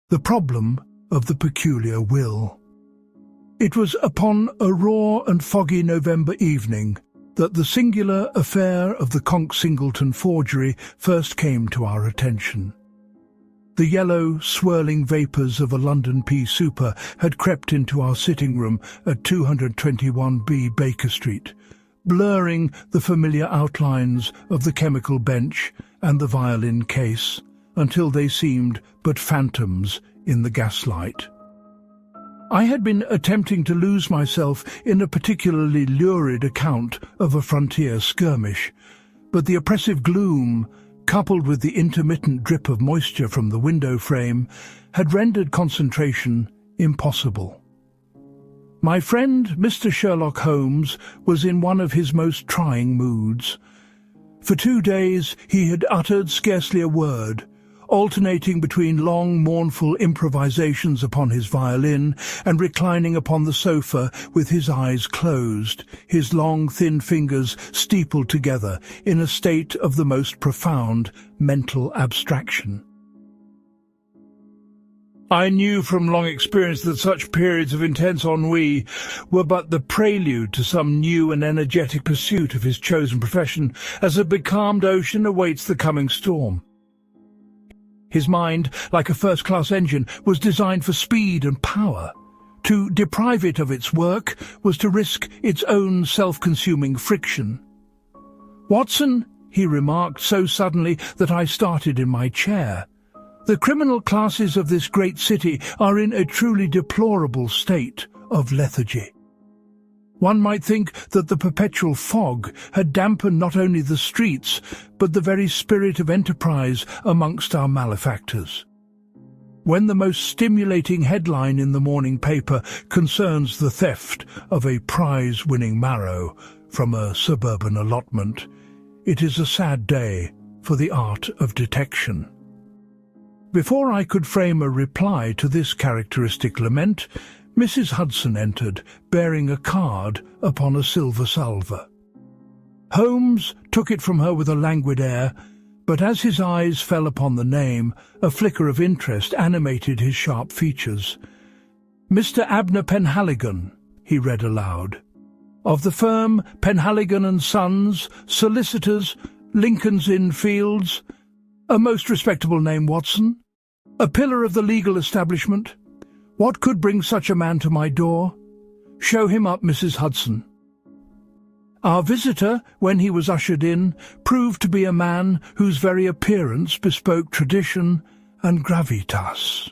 The problem of the peculiar will. It was upon a raw and foggy November evening that the singular affair of the Conk Singleton Forgery first came to our attention. The yellow, swirling vapours of a London pea super had crept into our sitting room at 221B Baker Street, blurring the familiar outlines of the chemical bench and the violin case, until they seemed but phantoms in the gaslight. I had been attempting to lose myself in a particularly lurid account of a frontier skirmish, but the oppressive gloom, coupled with the intermittent drip of moisture from the window frame, had rendered concentration impossible. My friend, Mr. Sherlock Holmes, was in one of his most trying moods. For 2 days he had uttered scarcely a word, alternating between long, mournful improvisations upon his violin and reclining upon the sofa with his eyes closed, his long, thin fingers steepled together in a state of the most profound mental abstraction. I knew from long experience that such periods of intense ennui were but the prelude to some new and energetic pursuit of his chosen profession, as a becalmed ocean awaits the coming storm. His mind, like a first-class engine, was designed for speed and power. To deprive it of its work was to risk its own self-consuming friction. "Watson," he remarked so suddenly that I started in my chair, "the criminal classes of this great city are in a truly deplorable state of lethargy. One might think that the perpetual fog had dampened not only the streets, but the very spirit of enterprise amongst our malefactors. When the most stimulating headline in the morning paper concerns the theft of a prize-winning marrow from a suburban allotment, it is a sad day for the art of detection." Before I could frame a reply to this characteristic lament, Mrs. Hudson entered, bearing a card upon a silver salver. Holmes took it from her with a languid air, but as his eyes fell upon the name, a flicker of interest animated his sharp features. "Mr. Abner Penhaligon," he read aloud, "of the firm Penhaligon & Sons, solicitors, Lincoln's Inn Fields. A most respectable name, Watson. A pillar of the legal establishment. What could bring such a man to my door? Show him up, Mrs. Hudson." Our visitor, when he was ushered in, proved to be a man whose very appearance bespoke tradition and gravitas.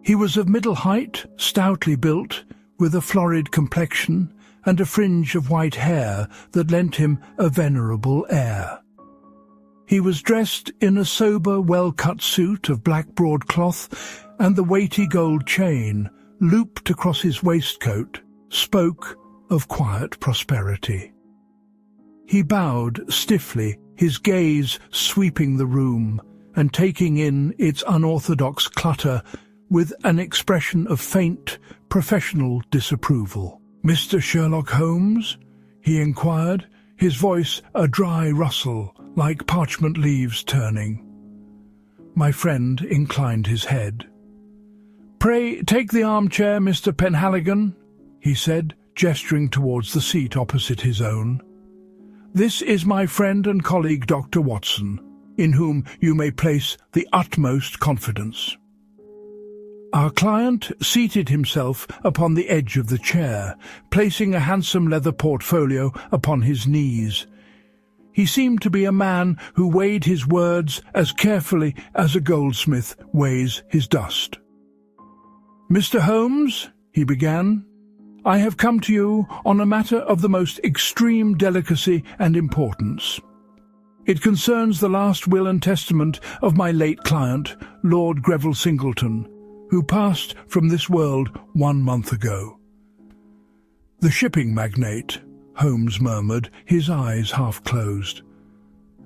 He was of middle height, stoutly built, with a florid complexion and a fringe of white hair that lent him a venerable air. He was dressed in a sober, well-cut suit of black broadcloth, and the weighty gold chain, looped across his waistcoat, spoke of quiet prosperity. He bowed stiffly, his gaze sweeping the room and taking in its unorthodox clutter with an expression of faint, professional disapproval. "Mr. Sherlock Holmes?" he inquired, his voice a dry rustle, like parchment leaves turning. My friend inclined his head. "Pray take the armchair, Mr. Penhaligon," he said, gesturing towards the seat opposite his own. "This is my friend and colleague Dr. Watson, in whom you may place the utmost confidence." Our client seated himself upon the edge of the chair, placing a handsome leather portfolio upon his knees. He seemed to be a man who weighed his words as carefully as a goldsmith weighs his dust. "Mr. Holmes," he began, "I have come to you on a matter of the most extreme delicacy and importance. It concerns the last will and testament of my late client, Lord Greville Singleton, who passed from this world 1 month ago." "The shipping magnate," Holmes murmured, his eyes half closed,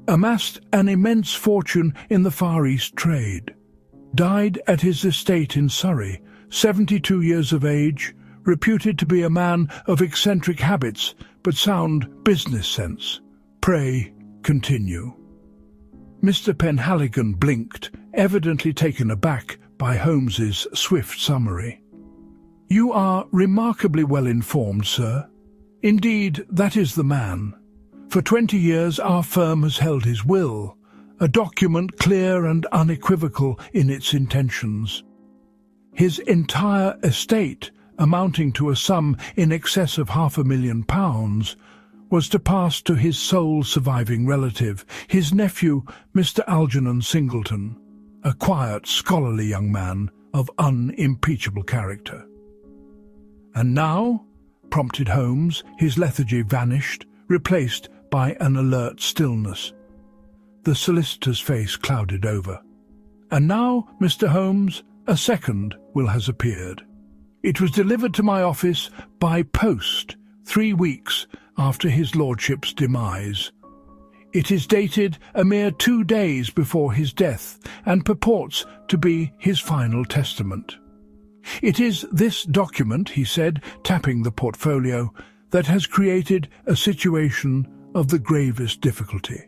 "amassed an immense fortune in the Far East trade. Died at his estate in Surrey, 72 years of age, reputed to be a man of eccentric habits but sound business sense. Pray continue." Mr. Penhaligon blinked, evidently taken aback by Holmes's swift summary. "You are remarkably well informed, sir. Indeed, that is the man. For 20 years our firm has held his will, a document clear and unequivocal in its intentions. His entire estate, amounting to a sum in excess of £500,000, was to pass to his sole surviving relative, his nephew, Mr. Algernon Singleton, a quiet, scholarly young man of unimpeachable character." "And now?" prompted Holmes, his lethargy vanished, replaced by an alert stillness. The solicitor's face clouded over. "And now, Mr. Holmes, a second will has appeared. It was delivered to my office by post 3 weeks after his lordship's demise. It is dated a mere 2 days before his death and purports to be his final testament. It is this document," he said, tapping the portfolio, "that has created a situation of the gravest difficulty."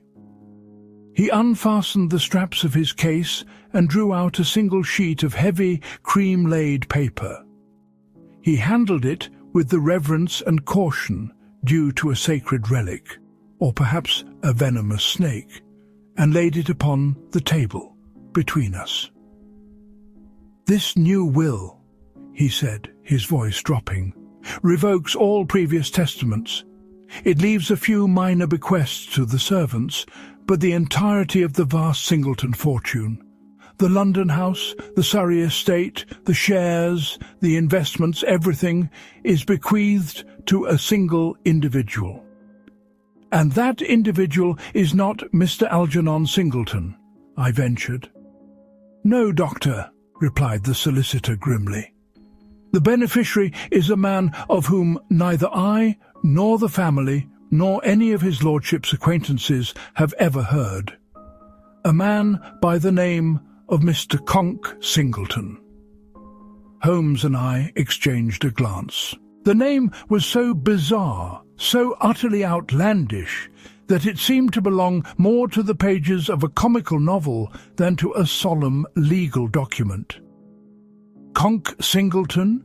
He unfastened the straps of his case and drew out a single sheet of heavy, cream-laid paper. He handled it with the reverence and caution due to a sacred relic, or perhaps a venomous snake, and laid it upon the table between us. "This new will," he said, his voice dropping, "revokes all previous testaments. It leaves a few minor bequests to the servants, but the entirety of the vast Singleton fortune, the London house, the Surrey estate, the shares, the investments, everything, is bequeathed to a single individual. And that individual is not Mr. Algernon Singleton," I ventured. "No, Doctor," replied the solicitor grimly. "The beneficiary is a man of whom neither I, nor the family, nor any of his lordship's acquaintances have ever heard. A man by the name of Mr. Conk Singleton." Holmes and I exchanged a glance. The name was so bizarre, so utterly outlandish, that it seemed to belong more to the pages of a comical novel than to a solemn legal document. "Conk Singleton?"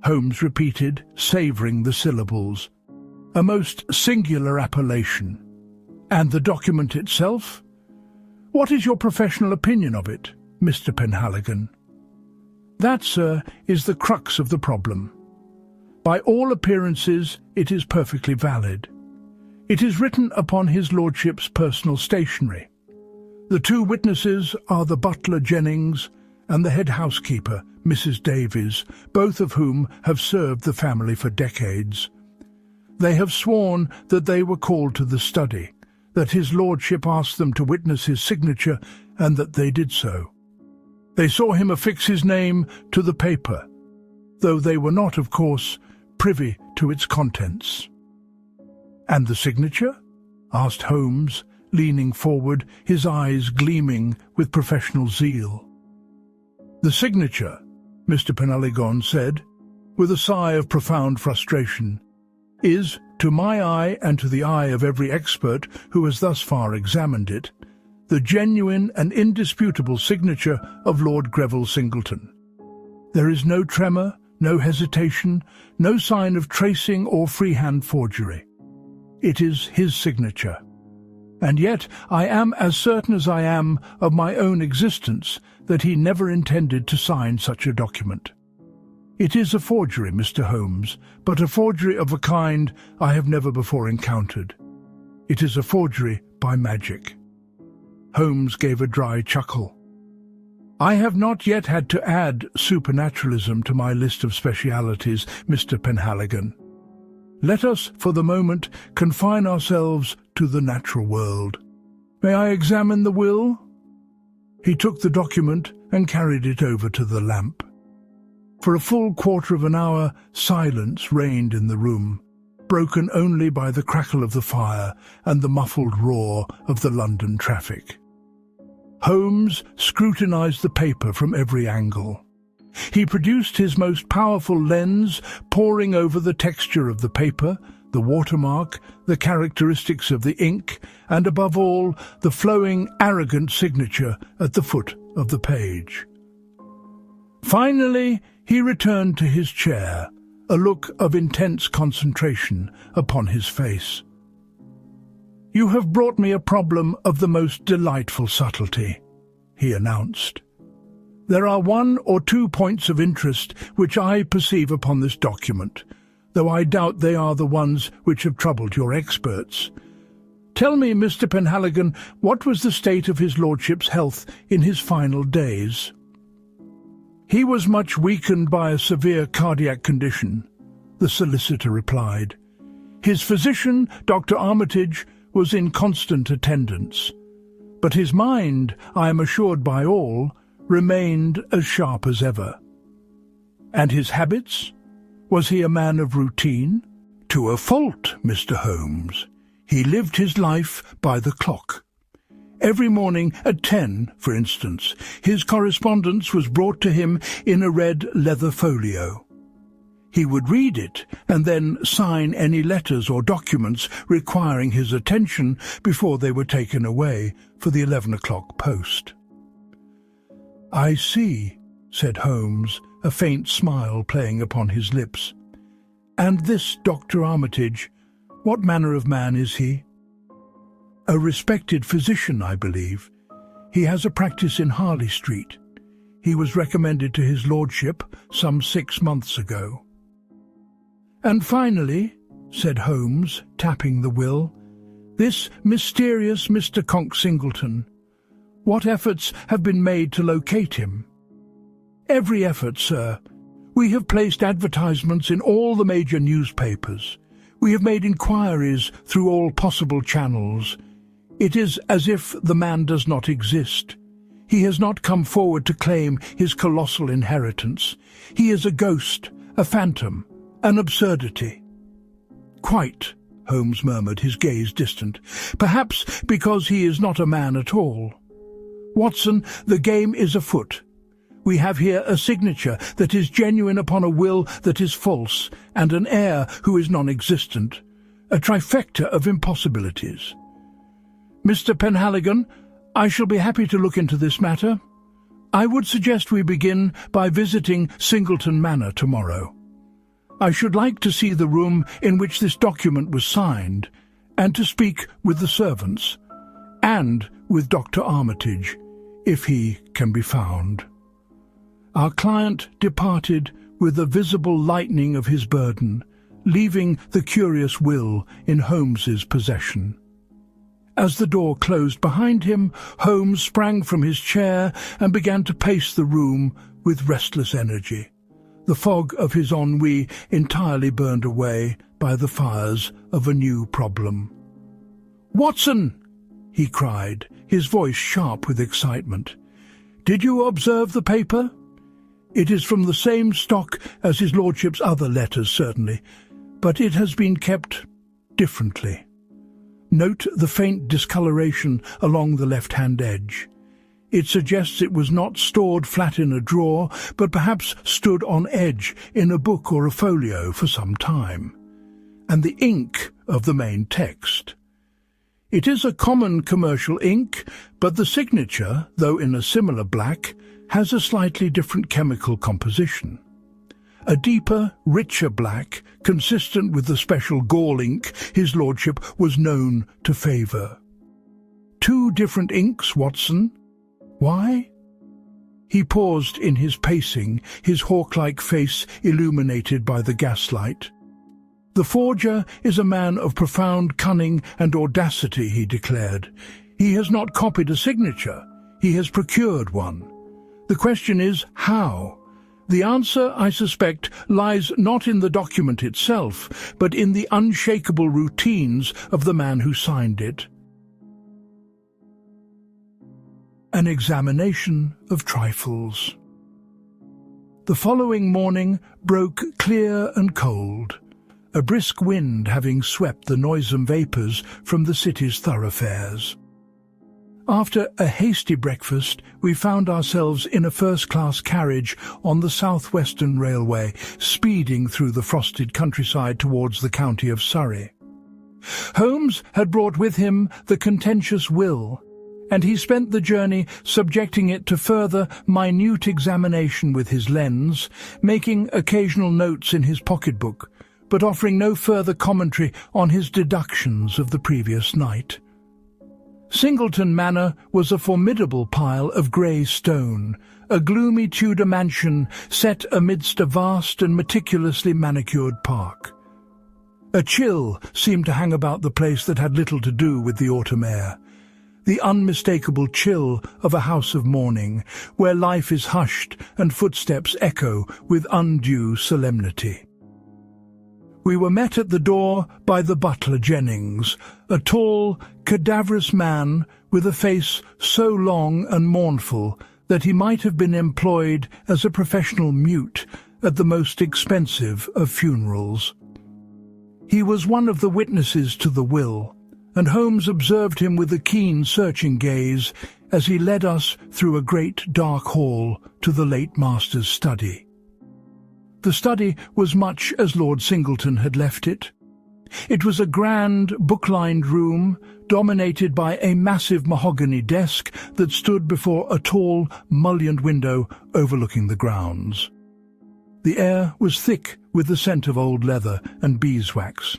Holmes repeated, savouring the syllables. "A most singular appellation. And the document itself? What is your professional opinion of it, Mr. Penhaligon?" "That, sir, is the crux of the problem. By all appearances it is perfectly valid. It is written upon his lordship's personal stationery. The 2 witnesses are the butler Jennings and the head housekeeper, Mrs. Davies, both of whom have served the family for decades. They have sworn that they were called to the study, that his lordship asked them to witness his signature, and that they did so. They saw him affix his name to the paper, though they were not, of course, privy to its contents." "And the signature?" asked Holmes, leaning forward, his eyes gleaming with professional zeal. "The signature," Mr. Penhaligon said, with a sigh of profound frustration, "is, to my eye and to the eye of every expert who has thus far examined it, the genuine and indisputable signature of Lord Greville Singleton. There is no tremor, no hesitation, no sign of tracing or freehand forgery. It is his signature. And yet I am as certain as I am of my own existence that he never intended to sign such a document. It is a forgery, Mr. Holmes, but a forgery of a kind I have never before encountered. It is a forgery by magic." Holmes gave a dry chuckle. "I have not yet had to add supernaturalism to my list of specialities, Mr. Penhaligon. Let us, for the moment, confine ourselves to the natural world. May I examine the will?" He took the document and carried it over to the lamp. For a full quarter of an hour silence reigned in the room, broken only by the crackle of the fire and the muffled roar of the London traffic. Holmes scrutinized the paper from every angle. He produced his most powerful lens, poring over the texture of the paper, the watermark, the characteristics of the ink, and above all, the flowing, arrogant signature at the foot of the page. Finally, he returned to his chair, a look of intense concentration upon his face. "You have brought me a problem of the most delightful subtlety," he announced. "There are 1 or 2 points of interest which I perceive upon this document, though I doubt they are the ones which have troubled your experts. Tell me, Mr. Penhaligon, what was the state of his lordship's health in his final days?" "He was much weakened by a severe cardiac condition," the solicitor replied. "His physician, Dr. Armitage, was in constant attendance, but his mind, I am assured by all, remained as sharp as ever." "And his habits? Was he a man of routine?" "To a fault, Mr. Holmes. He lived his life by the clock. Every morning at 10, for instance, his correspondence was brought to him in a red leather folio. He would read it and then sign any letters or documents requiring his attention before they were taken away for the 11 o'clock post." "I see," said Holmes, a faint smile playing upon his lips. "And this Dr. Armitage, what manner of man is he?" "A respected physician, I believe. He has a practice in Harley Street. He was recommended to his lordship some 6 months ago." "And finally," said Holmes, tapping the will, "this mysterious Mr. Conk Singleton. What efforts have been made to locate him?" "Every effort, sir. We have placed advertisements in all the major newspapers. We have made inquiries through all possible channels. It is as if the man does not exist. He has not come forward to claim his colossal inheritance. He is a ghost, a phantom, an absurdity." "Quite," Holmes murmured, his gaze distant. "Perhaps because he is not a man at all. Watson, the game is afoot. We have here a signature that is genuine upon a will that is false, and an heir who is non-existent. A trifecta of impossibilities. Mr. Penhaligon, I shall be happy to look into this matter. I would suggest we begin by visiting Singleton Manor tomorrow. I should like to see the room in which this document was signed, and to speak with the servants, and with Dr. Armitage, if he can be found." Our client departed with a visible lightening of his burden, leaving the curious will in Holmes's possession. As the door closed behind him, Holmes sprang from his chair and began to pace the room with restless energy, the fog of his ennui entirely burned away by the fires of a new problem. "Watson!" he cried, his voice sharp with excitement. "Did you observe the paper? It is from the same stock as his lordship's other letters, certainly, but it has been kept differently. Note the faint discoloration along the left-hand edge. It suggests it was not stored flat in a drawer, but perhaps stood on edge in a book or a folio for some time. And the ink of the main text. It is a common commercial ink, but the signature, though in a similar black, has a slightly different chemical composition. A deeper, richer black, consistent with the special gall ink his lordship was known to favour. 2 different inks, Watson. Why?" He paused in his pacing, his hawk-like face illuminated by the gaslight. "The forger is a man of profound cunning and audacity," he declared. "He has not copied a signature, he has procured one. The question is, how? The answer, I suspect, lies not in the document itself, but in the unshakable routines of the man who signed it." An examination of trifles. The following morning broke clear and cold, a brisk wind having swept the noisome vapours from the city's thoroughfares. After a hasty breakfast, we found ourselves in a first-class carriage on the South-Western Railway, speeding through the frosted countryside towards the county of Surrey. Holmes had brought with him the contentious will, and he spent the journey subjecting it to further minute examination with his lens, making occasional notes in his pocketbook, but offering no further commentary on his deductions of the previous night. Singleton Manor was a formidable pile of grey stone, a gloomy Tudor mansion set amidst a vast and meticulously manicured park. A chill seemed to hang about the place that had little to do with the autumn air, the unmistakable chill of a house of mourning, where life is hushed and footsteps echo with undue solemnity. We were met at the door by the butler Jennings, a tall, cadaverous man with a face so long and mournful that he might have been employed as a professional mute at the most expensive of funerals. He was one of the witnesses to the will, and Holmes observed him with a keen, searching gaze as he led us through a great dark hall to the late master's study. The study was much as Lord Singleton had left it. It was a grand, book-lined room, dominated by a massive mahogany desk that stood before a tall, mullioned window overlooking the grounds. The air was thick with the scent of old leather and beeswax.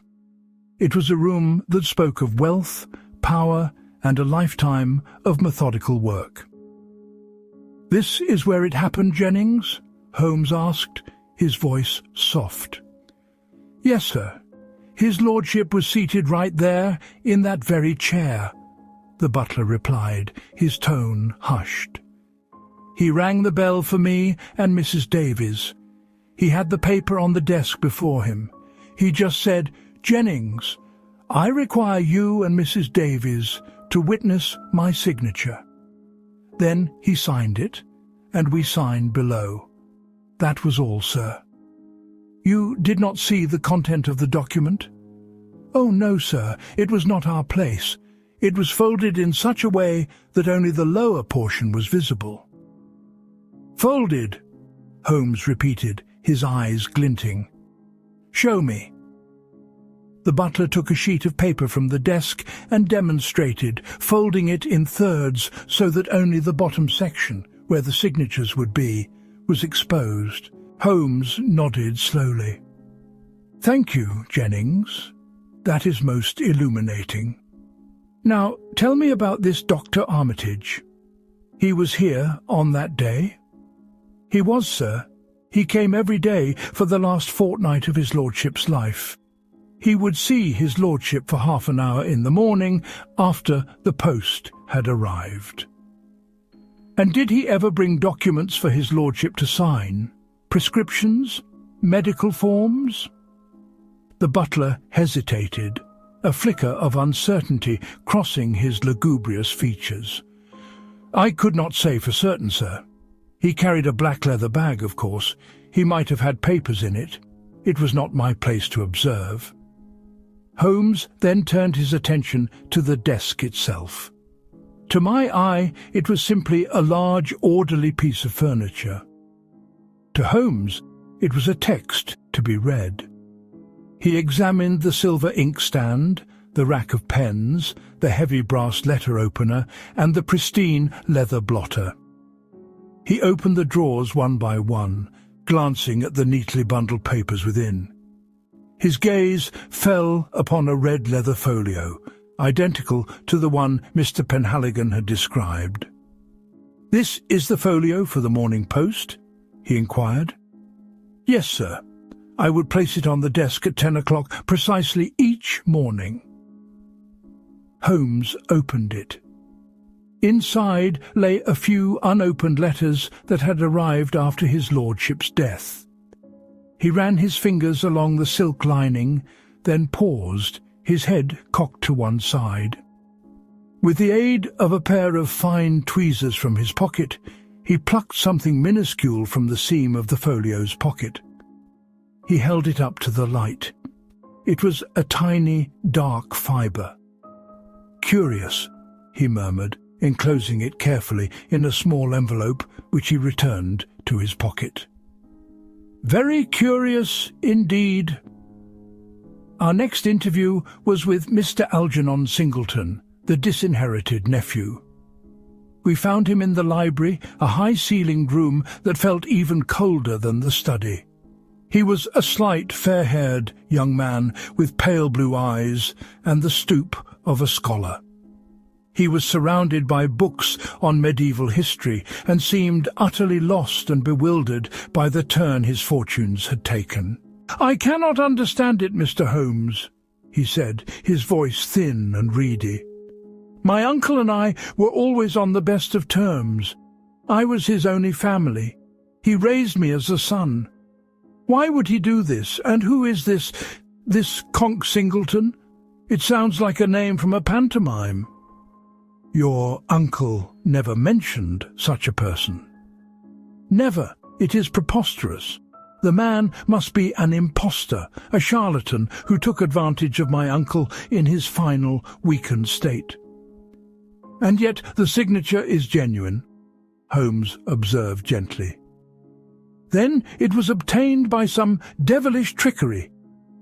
It was a room that spoke of wealth, power, and a lifetime of methodical work. "This is where it happened, Jennings?" Holmes asked, his voice soft. "Yes, sir. His lordship was seated right there, in that very chair," the butler replied, his tone hushed. "He rang the bell for me and Mrs. Davies. He had the paper on the desk before him. He just said, 'Jennings, I require you and Mrs. Davies to witness my signature.' Then he signed it, and we signed below. That was all, sir." "You did not see the content of the document?" "Oh, no, sir. It was not our place. It was folded in such a way that only the lower portion was visible." "Folded?" Holmes repeated, his eyes glinting. "Show me." The butler took a sheet of paper from the desk and demonstrated, folding it in thirds so that only the bottom section, where the signatures would be, was exposed. Holmes nodded slowly. "Thank you, Jennings. That is most illuminating. Now, tell me about this Dr. Armitage. He was here on that day?" "He was, sir. He came every day for the last fortnight of his lordship's life. He would see his lordship for half an hour in the morning after the post had arrived." "And did he ever bring documents for his lordship to sign? Prescriptions? Medical forms?" The butler hesitated, a flicker of uncertainty crossing his lugubrious features. "I could not say for certain, sir. He carried a black leather bag, of course. He might have had papers in it. It was not my place to observe." Holmes then turned his attention to the desk itself. To my eye, it was simply a large, orderly piece of furniture. To Holmes, it was a text to be read. He examined the silver inkstand, the rack of pens, the heavy brass letter opener, and the pristine leather blotter. He opened the drawers one by one, glancing at the neatly bundled papers within. His gaze fell upon a red leather folio, identical to the one Mr. Penhaligon had described. "This is the folio for the Morning Post?" he inquired. "Yes, sir. I would place it on the desk at 10 o'clock precisely each morning." Holmes opened it. Inside lay a few unopened letters that had arrived after his lordship's death. He ran his fingers along the silk lining, then paused, his head cocked to one side. With the aid of a pair of fine tweezers from his pocket, he plucked something minuscule from the seam of the folio's pocket. He held it up to the light. It was a tiny, dark fibre. "Curious," he murmured, enclosing it carefully in a small envelope which he returned to his pocket. "Very curious indeed." Our next interview was with Mr. Algernon Singleton, the disinherited nephew. We found him in the library, a high-ceilinged room that felt even colder than the study. He was a slight, fair-haired young man with pale blue eyes and the stoop of a scholar. He was surrounded by books on medieval history and seemed utterly lost and bewildered by the turn his fortunes had taken. "I cannot understand it, Mr. Holmes," he said, his voice thin and reedy. "My uncle and I were always on the best of terms. I was his only family. He raised me as a son. Why would he do this? And who is this Conk Singleton? It sounds like a name from a pantomime." "Your uncle never mentioned such a person." "Never. It is preposterous. The man must be an impostor, a charlatan who took advantage of my uncle in his final, weakened state." "And yet the signature is genuine," Holmes observed gently. "Then it was obtained by some devilish trickery,"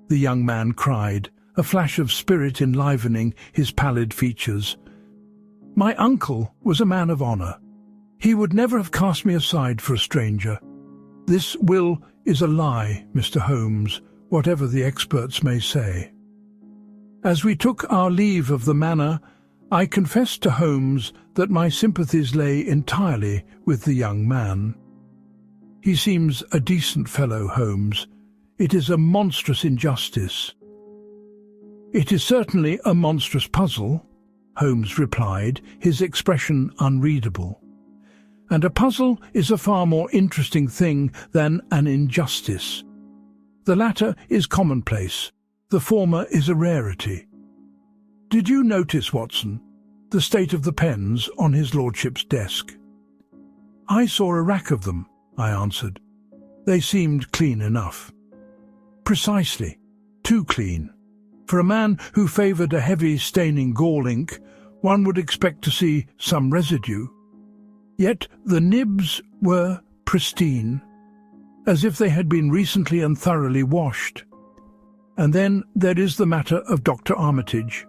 the young man cried, a flash of spirit enlivening his pallid features. "My uncle was a man of honour. He would never have cast me aside for a stranger. This will is a lie, Mr. Holmes, whatever the experts may say." As we took our leave of the manor, I confessed to Holmes that my sympathies lay entirely with the young man. "He seems a decent fellow, Holmes. It is a monstrous injustice." "It is certainly a monstrous puzzle," Holmes replied, his expression unreadable. "And a puzzle is a far more interesting thing than an injustice. The latter is commonplace, the former is a rarity. Did you notice, Watson, the state of the pens on his lordship's desk?" "I saw a rack of them," I answered. "They seemed clean enough." "Precisely. Too clean. For a man who favoured a heavy staining gall ink, one would expect to see some residue. Yet the nibs were pristine, as if they had been recently and thoroughly washed. And then there is the matter of Dr. Armitage,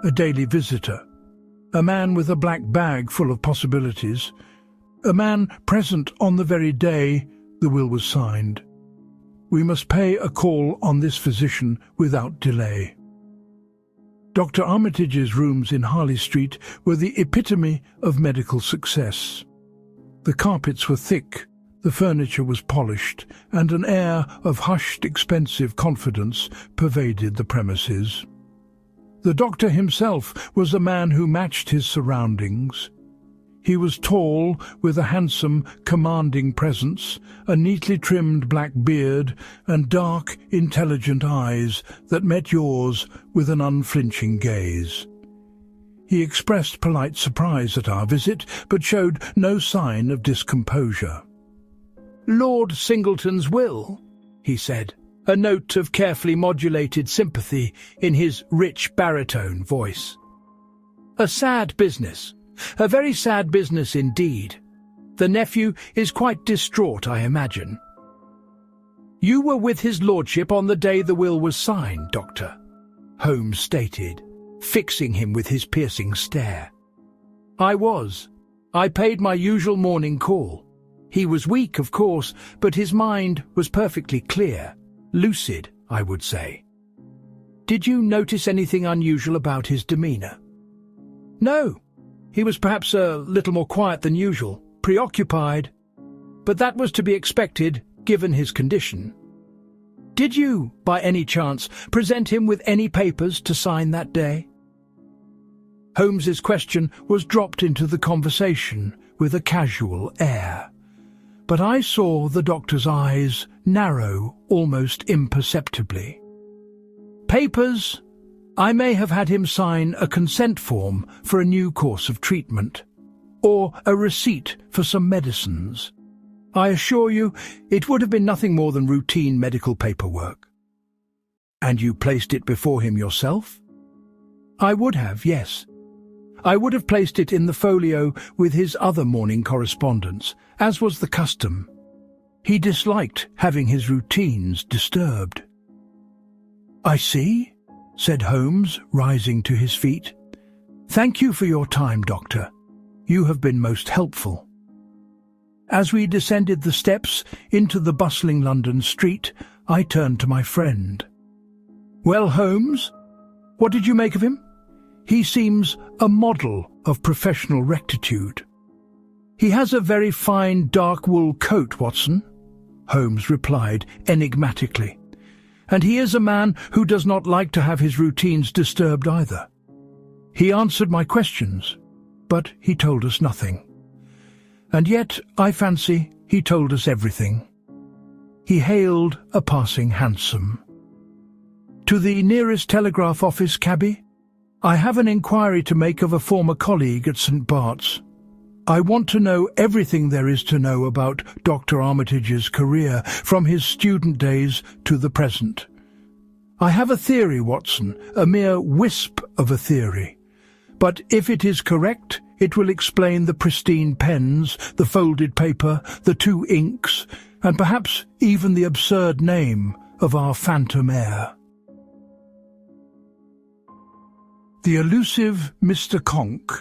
a daily visitor, a man with a black bag full of possibilities, a man present on the very day the will was signed. We must pay a call on this physician without delay." Dr. Armitage's rooms in Harley Street were the epitome of medical success. The carpets were thick, the furniture was polished, and an air of hushed, expensive confidence pervaded the premises. The doctor himself was a man who matched his surroundings. He was tall, with a handsome, commanding presence, a neatly trimmed black beard, and dark, intelligent eyes that met yours with an unflinching gaze. He expressed polite surprise at our visit, but showed no sign of discomposure. "Lord Singleton's will," he said, a note of carefully modulated sympathy in his rich baritone voice. "A sad business. A very sad business indeed. The nephew is quite distraught, I imagine." "You were with his lordship on the day the will was signed, Doctor," Holmes stated, fixing him with his piercing stare. "I was. I paid my usual morning call. He was weak, of course, but his mind was perfectly clear, lucid, I would say." "Did you notice anything unusual about his demeanour?" "No. He was perhaps a little more quiet than usual, preoccupied. But that was to be expected, given his condition. Did you, by any chance, present him with any papers to sign that day?" Holmes's question was dropped into the conversation with a casual air, but I saw the doctor's eyes narrow almost imperceptibly. "Papers? I may have had him sign a consent form for a new course of treatment, or a receipt for some medicines. I assure you, it would have been nothing more than routine medical paperwork." "And you placed it before him yourself?" "I would have, yes. I would have placed it in the folio with his other morning correspondence, as was the custom. He disliked having his routines disturbed." "I see," said Holmes, rising to his feet. "Thank you for your time, Doctor. You have been most helpful." As we descended the steps into the bustling London street, I turned to my friend. "Well, Holmes, what did you make of him? He seems a model of professional rectitude." "He has a very fine dark wool coat, Watson," Holmes replied enigmatically. "And he is a man who does not like to have his routines disturbed either. He answered my questions, but he told us nothing. And yet, I fancy, he told us everything." He hailed a passing hansom. "To the nearest telegraph office, cabby? I have an inquiry to make of a former colleague at St. Bart's. I want to know everything there is to know about Dr. Armitage's career, from his student days to the present. I have a theory, Watson, a mere wisp of a theory. But if it is correct, it will explain the pristine pens, the folded paper, the 2 inks, and perhaps even the absurd name of our phantom heir." The elusive Mr. Conk.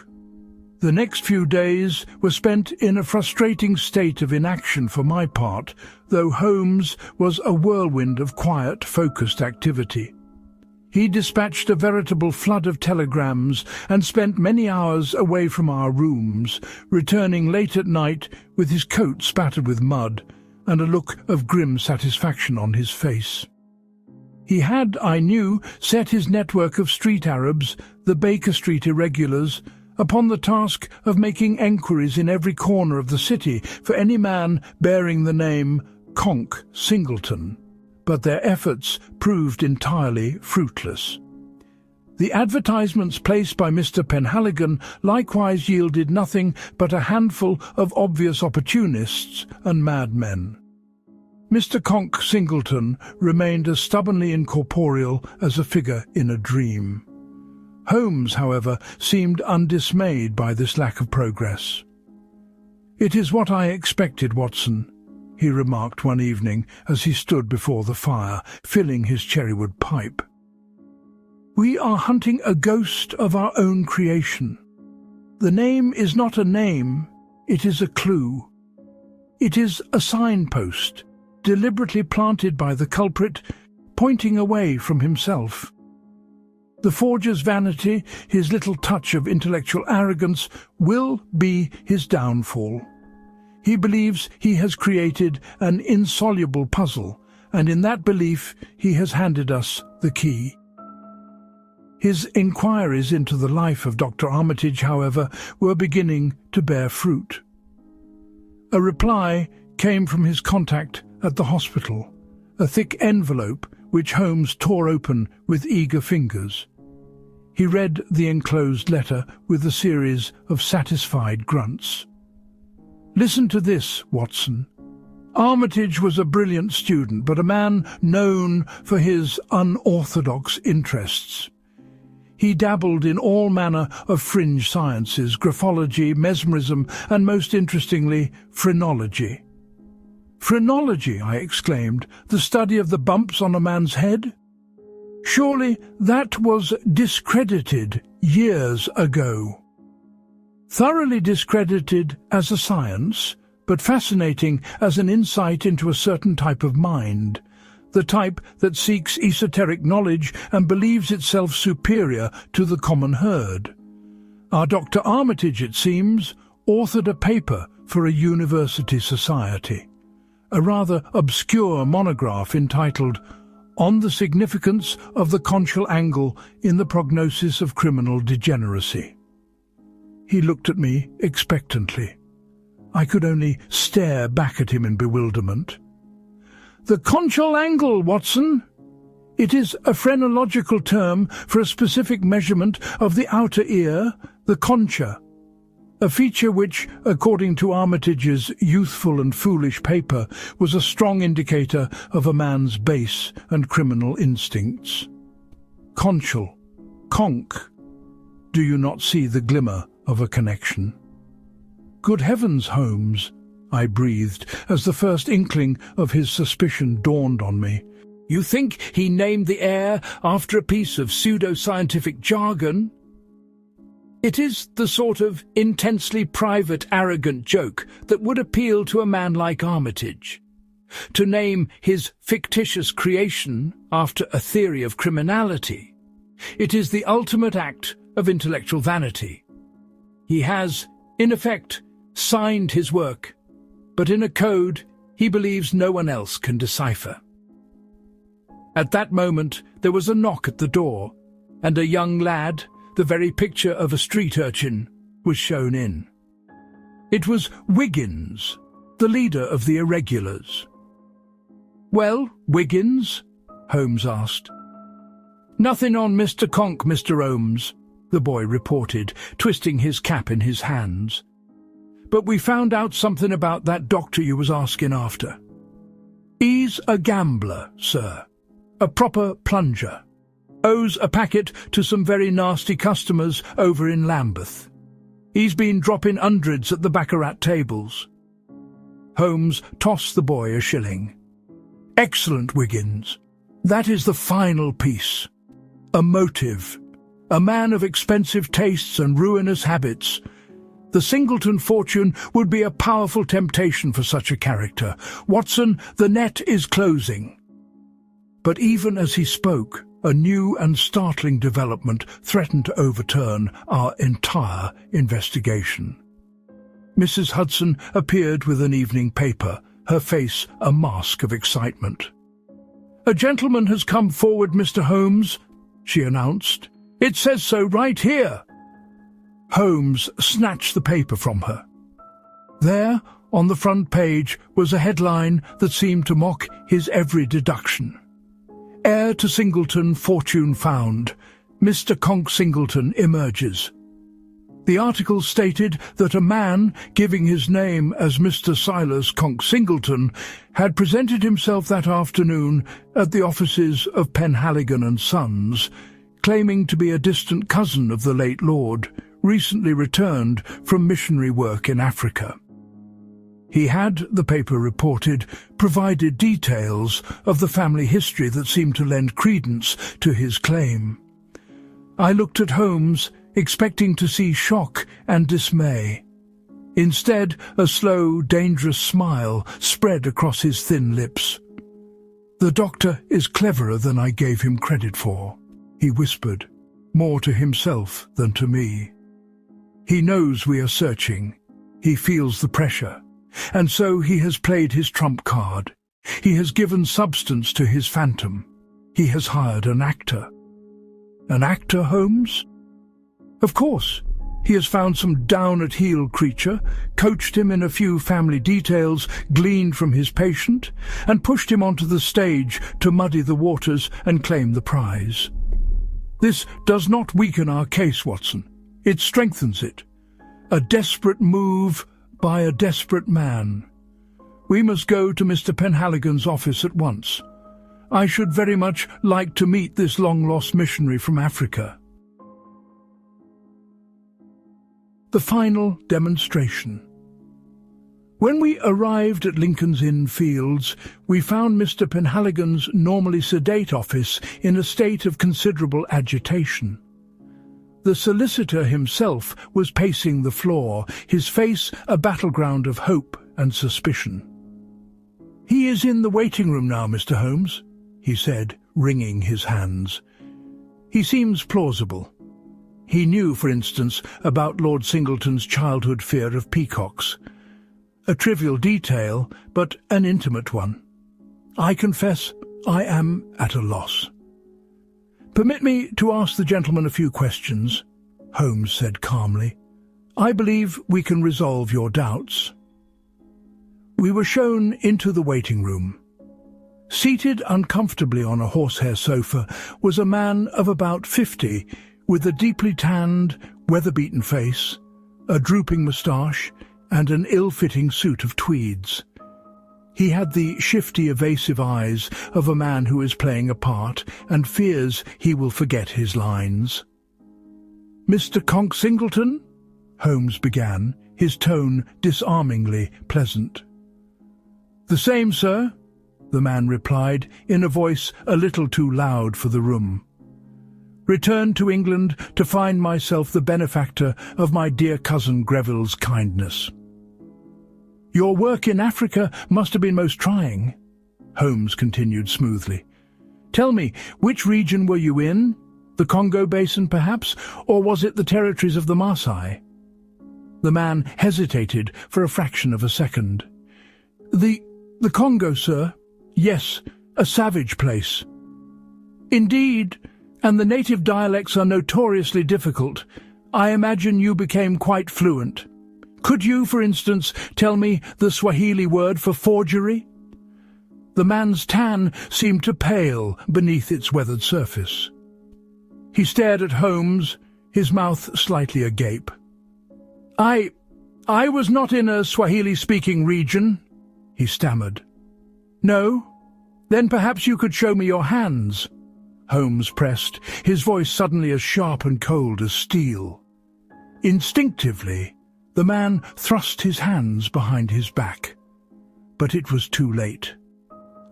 The next few days were spent in a frustrating state of inaction for my part, though Holmes was a whirlwind of quiet, focused activity. He dispatched a veritable flood of telegrams and spent many hours away from our rooms, returning late at night with his coat spattered with mud and a look of grim satisfaction on his face. He had, I knew, set his network of street Arabs, the Baker Street irregulars, upon the task of making enquiries in every corner of the city for any man bearing the name Conk Singleton, but their efforts proved entirely fruitless. The advertisements placed by Mr. Penhaligon likewise yielded nothing but a handful of obvious opportunists and madmen. Mr. Conk Singleton remained as stubbornly incorporeal as a figure in a dream. Holmes, however, seemed undismayed by this lack of progress. "It is what I expected, Watson," he remarked one evening as he stood before the fire, filling his cherrywood pipe. "We are hunting a ghost of our own creation. The name is not a name, it is a clue. It is a signpost, deliberately planted by the culprit, pointing away from himself. The forger's vanity, his little touch of intellectual arrogance, will be his downfall. He believes he has created an insoluble puzzle, and in that belief he has handed us the key." His inquiries into the life of Dr. Armitage, however, were beginning to bear fruit. A reply came from his contact at the hospital, a thick envelope which Holmes tore open with eager fingers. He read the enclosed letter with a series of satisfied grunts. "Listen to this, Watson. Armitage was a brilliant student, but a man known for his unorthodox interests. He dabbled in all manner of fringe sciences, graphology, mesmerism, and most interestingly, phrenology." "Phrenology," I exclaimed, "the study of the bumps on a man's head? Surely that was discredited years ago." "Thoroughly discredited as a science, but fascinating as an insight into a certain type of mind, the type that seeks esoteric knowledge and believes itself superior to the common herd. Our Dr. Armitage, it seems, authored a paper for a university society, a rather obscure monograph entitled "On the Significance of the Conchal Angle in the Prognosis of Criminal Degeneracy." He looked at me expectantly. I could only stare back at him in bewilderment. "The conchal angle, Watson. It is a phrenological term for a specific measurement of the outer ear, the concha, a feature which, according to Armitage's youthful and foolish paper, was a strong indicator of a man's base and criminal instincts. Conchal, conk. Do you not see the glimmer of a connection?" "Good heavens, Holmes," I breathed, as the first inkling of his suspicion dawned on me. "You think he named the heir after a piece of pseudo-scientific jargon?" It is the sort of intensely private, arrogant joke that would appeal to a man like Armitage. To name his fictitious creation after a theory of criminality, it is the ultimate act of intellectual vanity. He has, in effect, signed his work, but in a code he believes no one else can decipher. At that moment there was a knock at the door, and a young lad, the very picture of a street urchin, was shown in. It was Wiggins, the leader of the irregulars. "Well, Wiggins?" Holmes asked. "Nothing on Mr. Conk, Mr. Holmes," the boy reported, twisting his cap in his hands. "But we found out something about that doctor you was asking after. He's a gambler, sir. A proper plunger. Owes a packet to some very nasty customers over in Lambeth. He's been dropping hundreds at the baccarat tables." Holmes tossed the boy a shilling. "Excellent, Wiggins. That is the final piece. A motive. A man of expensive tastes and ruinous habits. The Singleton fortune would be a powerful temptation for such a character. Watson, the net is closing." But even as he spoke, a new and startling development threatened to overturn our entire investigation. Mrs. Hudson appeared with an evening paper, her face a mask of excitement. "A gentleman has come forward, Mr. Holmes," she announced. "It says so right here." Holmes snatched the paper from her. There, on the front page, was a headline that seemed to mock his every deduction. "Heir to Singleton, fortune found. Mr. Conk Singleton emerges." The article stated that a man, giving his name as Mr. Silas Conk Singleton, had presented himself that afternoon at the offices of Penhaligon and Sons, claiming to be a distant cousin of the late lord, recently returned from missionary work in Africa. He had, the paper reported, provided details of the family history that seemed to lend credence to his claim. I looked at Holmes, expecting to see shock and dismay. Instead, a slow, dangerous smile spread across his thin lips. "The doctor is cleverer than I gave him credit for," he whispered, more to himself than to me. "He knows we are searching. He feels the pressure. And so he has played his trump card. He has given substance to his phantom. He has hired an actor." "An actor, Holmes?" "Of course. He has found some down-at-heel creature, coached him in a few family details gleaned from his patient, and pushed him onto the stage to muddy the waters and claim the prize. This does not weaken our case, Watson. It strengthens it. A desperate move by a desperate man. We must go to Mr. Penhaligon's office at once. I should very much like to meet this long-lost missionary from Africa." The final demonstration. When we arrived at Lincoln's Inn Fields, we found Mr. Penhaligon's normally sedate office in a state of considerable agitation. The solicitor himself was pacing the floor, his face a battleground of hope and suspicion. "He is in the waiting room now, Mr. Holmes," he said, wringing his hands. "He seems plausible. He knew, for instance, about Lord Singleton's childhood fear of peacocks. A trivial detail, but an intimate one. I confess I am at a loss." "Permit me to ask the gentleman a few questions," Holmes said calmly. "I believe we can resolve your doubts." We were shown into the waiting room. Seated uncomfortably on a horsehair sofa was a man of about 50, with a deeply tanned, weather-beaten face, a drooping moustache, and an ill-fitting suit of tweeds. He had the shifty, evasive eyes of a man who is playing a part and fears he will forget his lines. "Mr. Conk Singleton?" Holmes began, his tone disarmingly pleasant. "The same, sir," the man replied, in a voice a little too loud for the room. returned to England to find myself the benefactor of my dear cousin Greville's kindness. Your work in Africa must have been most trying, Holmes continued smoothly. Tell me, which region were you in? The Congo Basin, perhaps, or was it the territories of the Maasai? The man hesitated for a fraction of a second. The Congo, sir. Yes, a savage place. Indeed, and the native dialects are notoriously difficult. I imagine you became quite fluent. Could you, for instance, tell me the Swahili word for forgery? The man's tan seemed to pale beneath its weathered surface. He stared at Holmes, his mouth slightly agape. I was not in a Swahili-speaking region, he stammered. No? Then perhaps you could show me your hands. Holmes pressed, his voice suddenly as sharp and cold as steel. Instinctively, the man thrust his hands behind his back. But it was too late.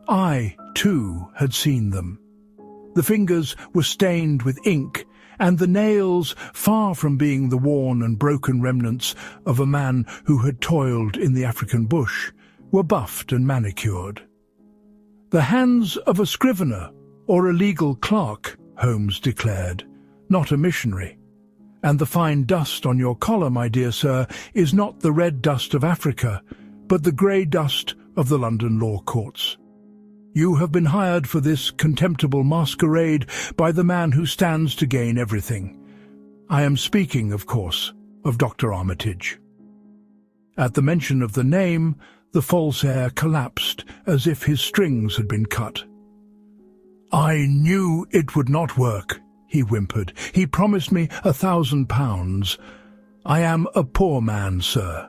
I, too, had seen them. The fingers were stained with ink, and the nails, far from being the worn and broken remnants of a man who had toiled in the African bush, were buffed and manicured. The hands of a scrivener or a legal clerk, Holmes declared, not a missionary. And the fine dust on your collar, my dear sir, is not the red dust of Africa, but the grey dust of the London law courts. You have been hired for this contemptible masquerade by the man who stands to gain everything. I am speaking, of course, of Dr. Armitage. At the mention of the name, the false heir collapsed as if his strings had been cut. I knew it would not work, he whimpered. He promised me £1,000. I am a poor man, sir.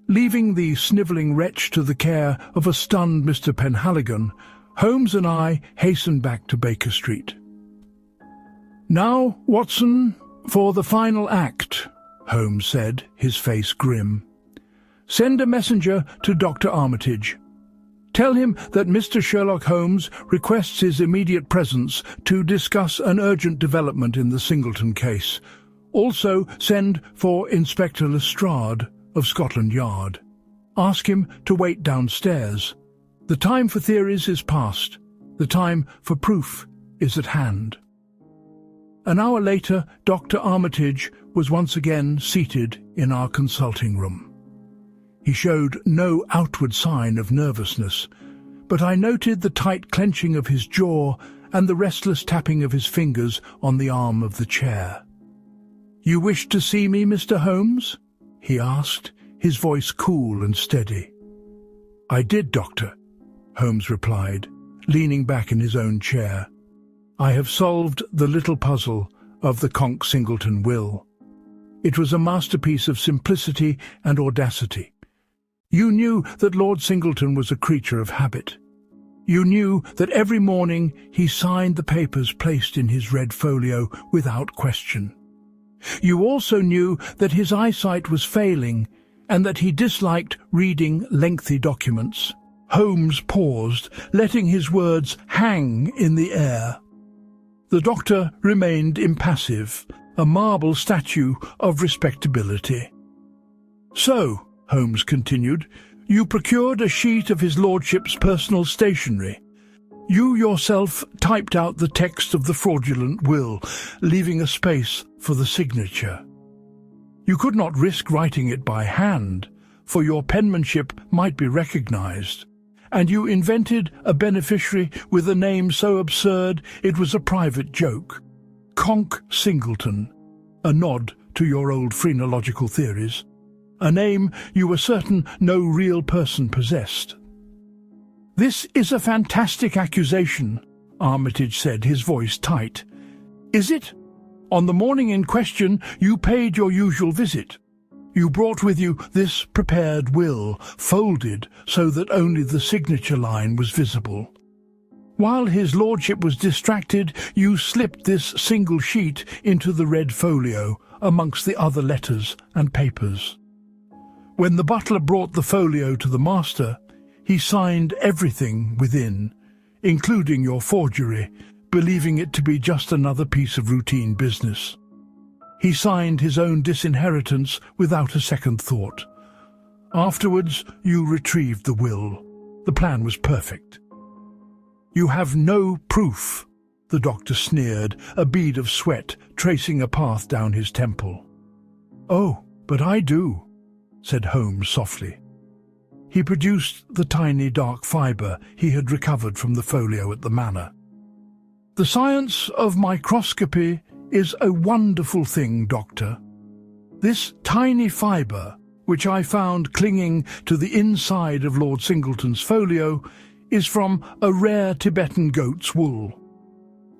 Leaving the snivelling wretch to the care of a stunned Mr. Penhaligon, Holmes and I hastened back to Baker Street. Now, Watson, for the final act, Holmes said, his face grim. Send a messenger to Dr. Armitage. Tell him that Mr. Sherlock Holmes requests his immediate presence to discuss an urgent development in the Singleton case. Also send for Inspector Lestrade of Scotland Yard. Ask him to wait downstairs. The time for theories is past. The time for proof is at hand. An hour later, Dr. Armitage was once again seated in our consulting room. He showed no outward sign of nervousness, but I noted the tight clenching of his jaw and the restless tapping of his fingers on the arm of the chair. "You wish to see me, Mr. Holmes?" he asked, his voice cool and steady. "I did, Doctor," Holmes replied, leaning back in his own chair. "I have solved the little puzzle of the Conk Singleton will. It was a masterpiece of simplicity and audacity. You knew that Lord Singleton was a creature of habit. You knew that every morning he signed the papers placed in his red folio without question. You also knew that his eyesight was failing and that he disliked reading lengthy documents." Holmes paused, letting his words hang in the air. The doctor remained impassive, a marble statue of respectability. "So," Holmes continued, "you procured a sheet of his lordship's personal stationery. You yourself typed out the text of the fraudulent will, leaving a space for the signature. You could not risk writing it by hand, for your penmanship might be recognized, and you invented a beneficiary with a name so absurd it was a private joke. Conk Singleton, a nod to your old phrenological theories. A name you were certain no real person possessed." "This is a fantastic accusation," Armitage said, his voice tight. "Is it? On the morning in question, you paid your usual visit. You brought with you this prepared will, folded so that only the signature line was visible. While his lordship was distracted, you slipped this single sheet into the red folio amongst the other letters and papers. When the butler brought the folio to the master, he signed everything within, including your forgery, believing it to be just another piece of routine business. He signed his own disinheritance without a second thought. Afterwards, you retrieved the will. The plan was perfect. "You have no proof," the doctor sneered, a bead of sweat tracing a path down his temple. "Oh, but I do," said Holmes softly. He produced the tiny dark fibre he had recovered from the folio at the manor. "The science of microscopy is a wonderful thing, Doctor. This tiny fibre, which I found clinging to the inside of Lord Singleton's folio, is from a rare Tibetan goat's wool.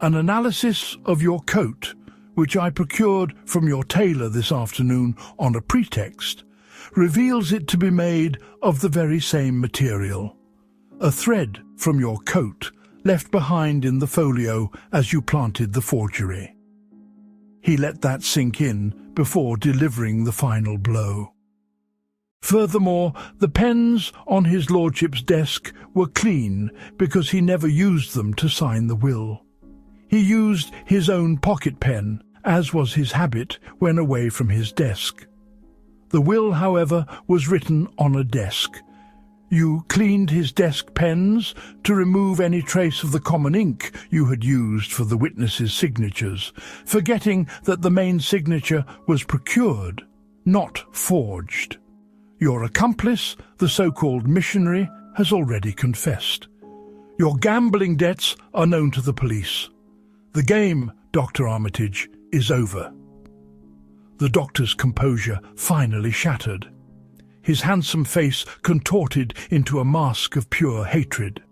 An analysis of your coat, which I procured from your tailor this afternoon on a pretext, reveals it to be made of the very same material. A thread from your coat left behind in the folio as you planted the forgery." He let that sink in before delivering the final blow. Furthermore, the pens on his lordship's desk were clean because he never used them to sign the will. He used his own pocket pen, as was his habit when away from his desk. The will, however, was written on a desk. You cleaned his desk pens to remove any trace of the common ink you had used for the witnesses' signatures, forgetting that the main signature was procured, not forged. Your accomplice, the so-called missionary, has already confessed. Your gambling debts are known to the police. The game, Dr. Armitage, is over." The doctor's composure finally shattered. His handsome face contorted into a mask of pure hatred.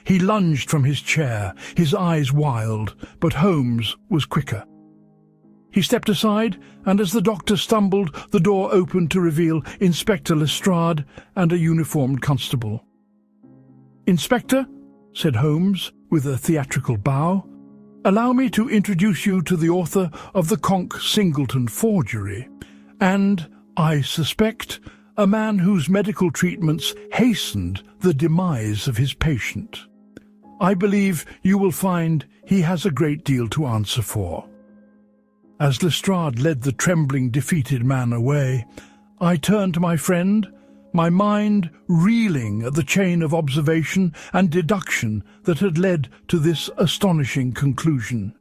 He lunged from his chair, his eyes wild, but Holmes was quicker. He stepped aside, and as the doctor stumbled, the door opened to reveal Inspector Lestrade and a uniformed constable. "Inspector," said Holmes, with a theatrical bow, "allow me to introduce you to the author of the Conk Singleton Forgery, and, I suspect, a man whose medical treatments hastened the demise of his patient. I believe you will find he has a great deal to answer for." As Lestrade led the trembling, defeated man away, I turned to my friend, my mind reeling at the chain of observation and deduction that had led to this astonishing conclusion.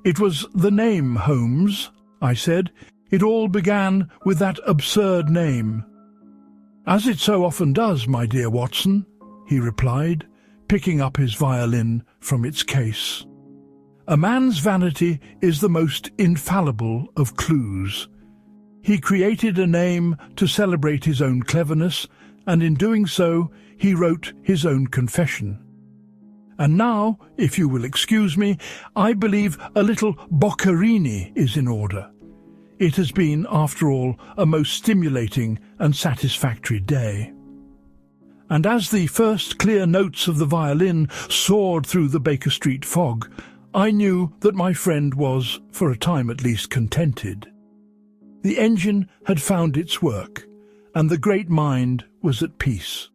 "It was the name, Holmes," I said. "It all began with that absurd name." "As it so often does, my dear Watson," he replied, picking up his violin from its case. "A man's vanity is the most infallible of clues. He created a name to celebrate his own cleverness, and in doing so he wrote his own confession. And now, if you will excuse me, I believe a little Boccherini is in order. It has been, after all, a most stimulating and satisfactory day." And as the first clear notes of the violin soared through the Baker Street fog, I knew that my friend was, for a time at least, contented. The engine had found its work, and the great mind was at peace.